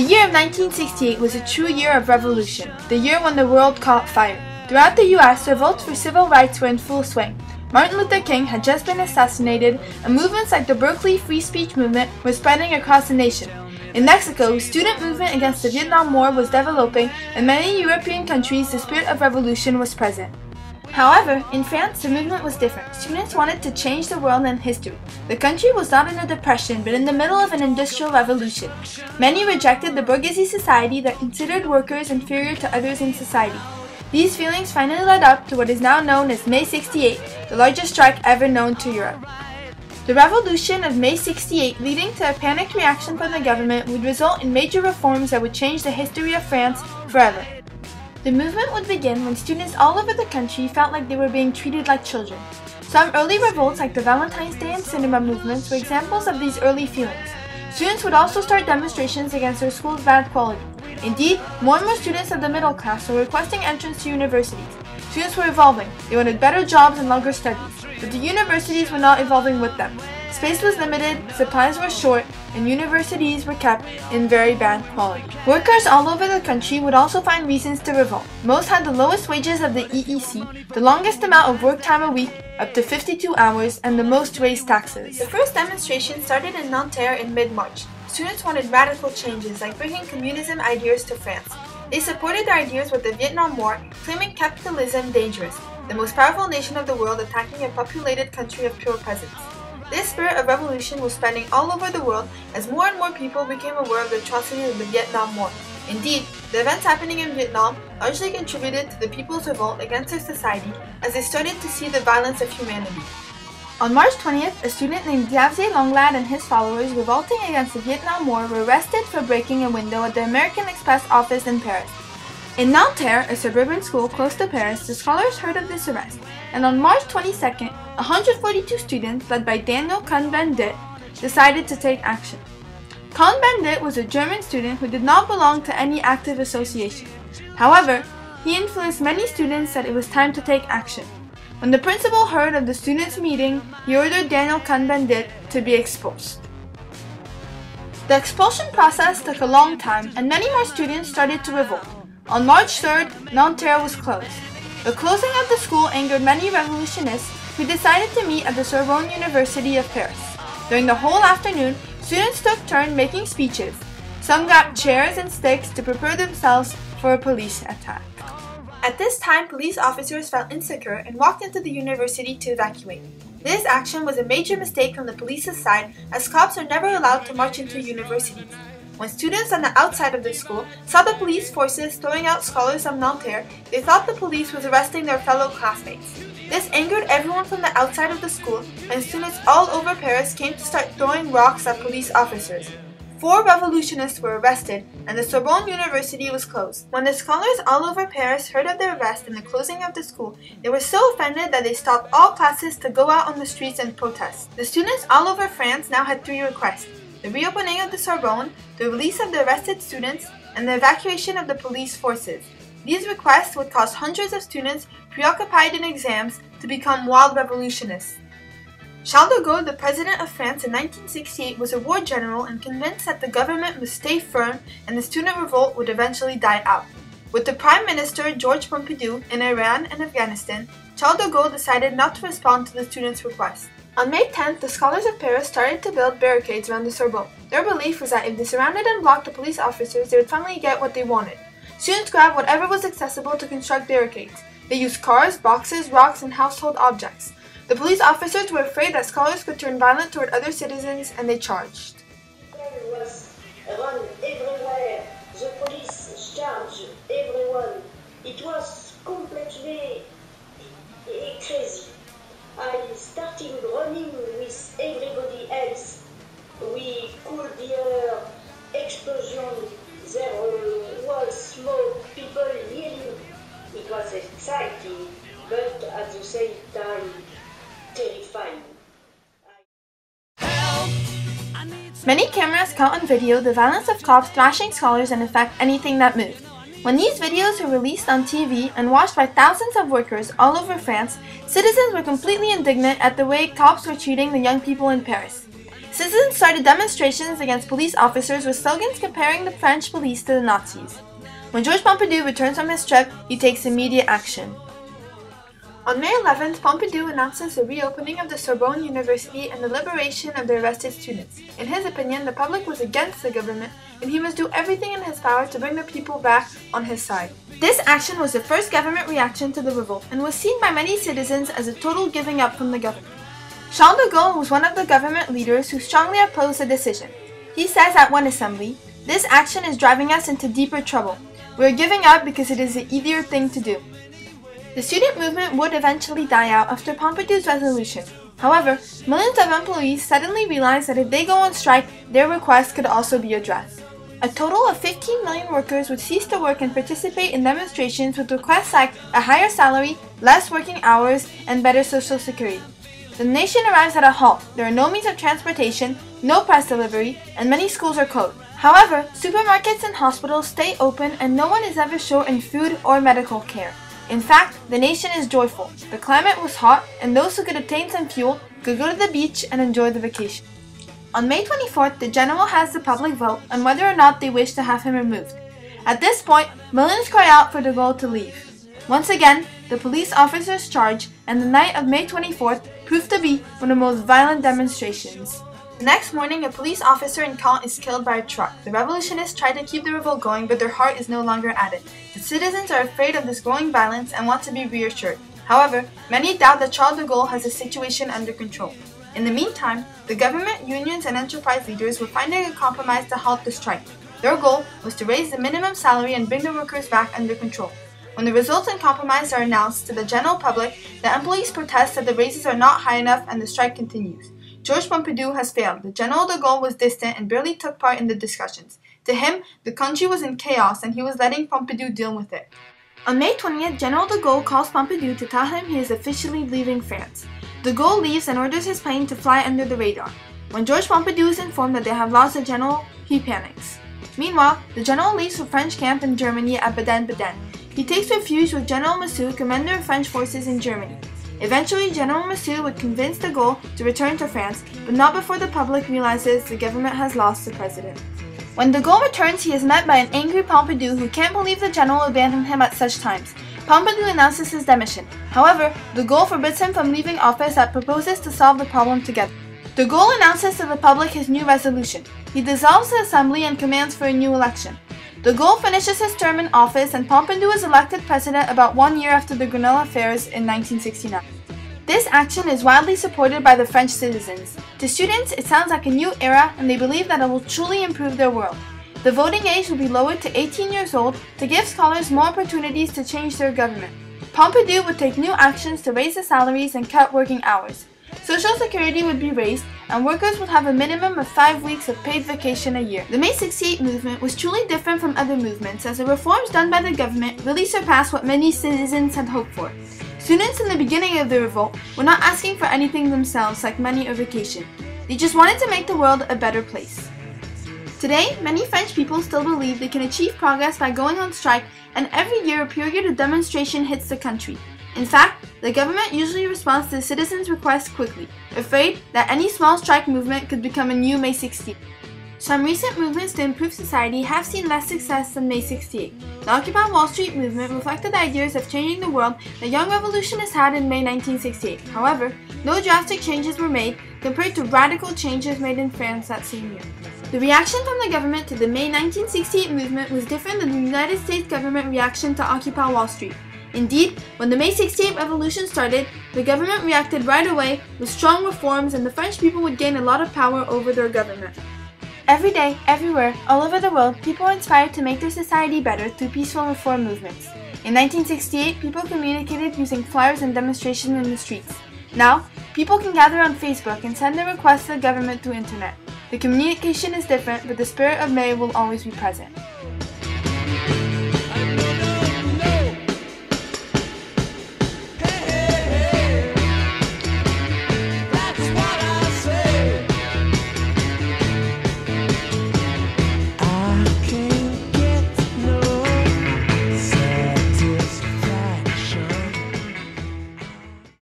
year of 1968 was a true year of revolution, the year when the world caught fire. Throughout the U.S., revolts for civil rights were in full swing. Martin Luther King had just been assassinated, and movements like the Berkeley Free Speech Movement were spreading across the nation. In Mexico, student movement against the Vietnam War was developing, and many European countries the spirit of revolution was present. However, in France, the movement was different. Students wanted to change the world and history. The country was not in a depression, but in the middle of an industrial revolution. Many rejected the bourgeoisie society that considered workers inferior to others in society. These feelings finally led up to what is now known as May 68, the largest strike ever known to Europe. The revolution of May 68, leading to a panicked reaction from the government, would result in major reforms that would change the history of France forever. The movement would begin when students all over the country felt like they were being treated like children. Some early revolts like the Valentine's Day and cinema movements were examples of these early feelings. Students would also start demonstrations against their school's bad quality. Indeed, more and more students of the middle class were requesting entrance to universities. Students were evolving. They wanted better jobs and longer studies, but the universities were not evolving with them. Space was limited, supplies were short, and universities were kept in very bad quality. Workers all over the country would also find reasons to revolt. Most had the lowest wages of the EEC, the longest amount of work time a week, up to 52 hours, and the most raised taxes. The first demonstration started in Nanterre in mid-March. Students wanted radical changes, like bringing communism ideas to France. They supported their ideas with the Vietnam War, claiming capitalism dangerous, the most powerful nation of the world attacking a populated country of pure peasants. This spirit of revolution was spreading all over the world as more and more people became aware of the atrocities of the Vietnam War. Indeed, the events happening in Vietnam largely contributed to the people's revolt against their society as they started to see the violence of humanity. On March 20th, a student named Xavier Longlade and his followers revolting against the Vietnam War were arrested for breaking a window at the American Express office in Paris. In Nanterre, a suburban school close to Paris, the scholars heard of this arrest, and on March 22nd, 142 students, led by Daniel Cohn-Bendit, decided to take action. Cohn-Bendit was a German student who did not belong to any active association. However, he influenced many students that it was time to take action. When the principal heard of the students' meeting, he ordered Daniel Cohn-Bendit to be expulsed. The expulsion process took a long time, and many more students started to revolt. On March 3rd, Nanterre was closed. The closing of the school angered many revolutionists who decided to meet at the Sorbonne University of Paris. During the whole afternoon, students took turns making speeches. Some grabbed chairs and sticks to prepare themselves for a police attack. At this time, police officers felt insecure and walked into the university to evacuate. This action was a major mistake from the police's side, as cops are never allowed to march into universities. When students on the outside of the school saw the police forces throwing out scholars of Nanterre, they thought the police was arresting their fellow classmates. This angered everyone from the outside of the school, and students all over Paris came to start throwing rocks at police officers. 4 revolutionists were arrested, and the Sorbonne University was closed. When the scholars all over Paris heard of the arrest and the closing of the school, they were so offended that they stopped all classes to go out on the streets and protest. The students all over France now had 3 requests: the reopening of the Sorbonne, the release of the arrested students, and the evacuation of the police forces. These requests would cause hundreds of students preoccupied in exams to become wild revolutionists. Charles de Gaulle, the president of France in 1968, was a war general and convinced that the government must stay firm and the student revolt would eventually die out. With the Prime Minister Georges Pompidou in Iran and Afghanistan, Charles de Gaulle decided not to respond to the students' request. On May 10th, the scholars of Paris started to build barricades around the Sorbonne. Their belief was that if they surrounded and blocked the police officers, they would finally get what they wanted. Students grabbed whatever was accessible to construct barricades. They used cars, boxes, rocks, and household objects. The police officers were afraid that scholars could turn violent toward other citizens, and they charged. It was run everywhere. The police charged everyone. It was completely crazy. I started running with everybody else. We could hear explosion. There was smoke, people yelling. It was exciting, but at the same time, terrifying. Many cameras caught on video the violence of cops thrashing scholars and attacked anything that moved. When these videos were released on TV and watched by thousands of workers all over France, citizens were completely indignant at the way cops were treating the young people in Paris. Citizens started demonstrations against police officers with slogans comparing the French police to the Nazis. When Georges Pompidou returns from his trip, he takes immediate action. On May 11th, Pompidou announces the reopening of the Sorbonne University and the liberation of the arrested students. In his opinion, the public was against the government, and he must do everything in his power to bring the people back on his side. This action was the first government reaction to the revolt and was seen by many citizens as a total giving up from the government. Charles de Gaulle was one of the government leaders who strongly opposed the decision. He says at one assembly, "This action is driving us into deeper trouble. We are giving up because it is the easier thing to do." The student movement would eventually die out after Pompidou's resolution. However, millions of employees suddenly realized that if they go on strike, their requests could also be addressed. A total of 15 million workers would cease to work and participate in demonstrations with requests like a higher salary, less working hours, and better social security. The nation arrives at a halt. There are no means of transportation, no press delivery, and many schools are closed. However, supermarkets and hospitals stay open and no one is ever short in food or medical care. In fact, the nation is joyful. The climate was hot, and those who could obtain some fuel could go to the beach and enjoy the vacation. On May 24th, the general has the public vote on whether or not they wish to have him removed. At this point, millions cry out for de Gaulle to leave. Once again, the police officers charge, and the night of May 24th proved to be one of the most violent demonstrations. The next morning, a police officer in Caen is killed by a truck. The revolutionists try to keep the revolt going, but their heart is no longer at it. The citizens are afraid of this growing violence and want to be reassured. However, many doubt that Charles de Gaulle has the situation under control. In the meantime, the government, unions, and enterprise leaders were finding a compromise to halt the strike. Their goal was to raise the minimum salary and bring the workers back under control. When the resultant compromise are announced to the general public, the employees protest that the raises are not high enough and the strike continues. Georges Pompidou has failed. The General de Gaulle was distant and barely took part in the discussions. To him, the country was in chaos and he was letting Pompidou deal with it. On May 20th, General de Gaulle calls Pompidou to tell him he is officially leaving France. De Gaulle leaves and orders his plane to fly under the radar. When Georges Pompidou is informed that they have lost the general, he panics. Meanwhile, the general leaves for French camp in Germany at Baden-Baden. He takes refuge with General Massu, commander of French forces in Germany. Eventually, General Massu would convince de Gaulle to return to France, but not before the public realizes the government has lost the president. When de Gaulle returns, he is met by an angry Pompidou who can't believe the general abandoned him at such times. Pompidou announces his demission. However, de Gaulle forbids him from leaving office and proposes to solve the problem together. De Gaulle announces to the public his new resolution. He dissolves the assembly and commands for a new election. De Gaulle finishes his term in office and Pompidou is elected president about 1 year after the Grenelle affairs in 1969. This action is widely supported by the French citizens. To students, it sounds like a new era and they believe that it will truly improve their world. The voting age will be lowered to 18 years old to give scholars more opportunities to change their government. Pompidou would take new actions to raise the salaries and cut working hours. Social security would be raised, and workers would have a minimum of 5 weeks of paid vacation a year. The May 68 movement was truly different from other movements, as the reforms done by the government really surpassed what many citizens had hoped for. Students in the beginning of the revolt were not asking for anything themselves like money or vacation. They just wanted to make the world a better place. Today, many French people still believe they can achieve progress by going on strike, and every year a period of demonstration hits the country. In fact, the government usually responds to the citizens' requests quickly, afraid that any small strike movement could become a new May 68. Some recent movements to improve society have seen less success than May 68. The Occupy Wall Street movement reflected the ideas of changing the world that young revolutionists had in May 1968. However, no drastic changes were made compared to radical changes made in France that same year. The reaction from the government to the May 1968 movement was different than the United States government reaction to Occupy Wall Street. Indeed, when the May 68 revolution started, the government reacted right away with strong reforms and the French people would gain a lot of power over their government. Every day, everywhere, all over the world, people were inspired to make their society better through peaceful reform movements. In 1968, people communicated using flyers and demonstrations in the streets. Now, people can gather on Facebook and send their requests to the government through internet. The communication is different, but the spirit of May will always be present.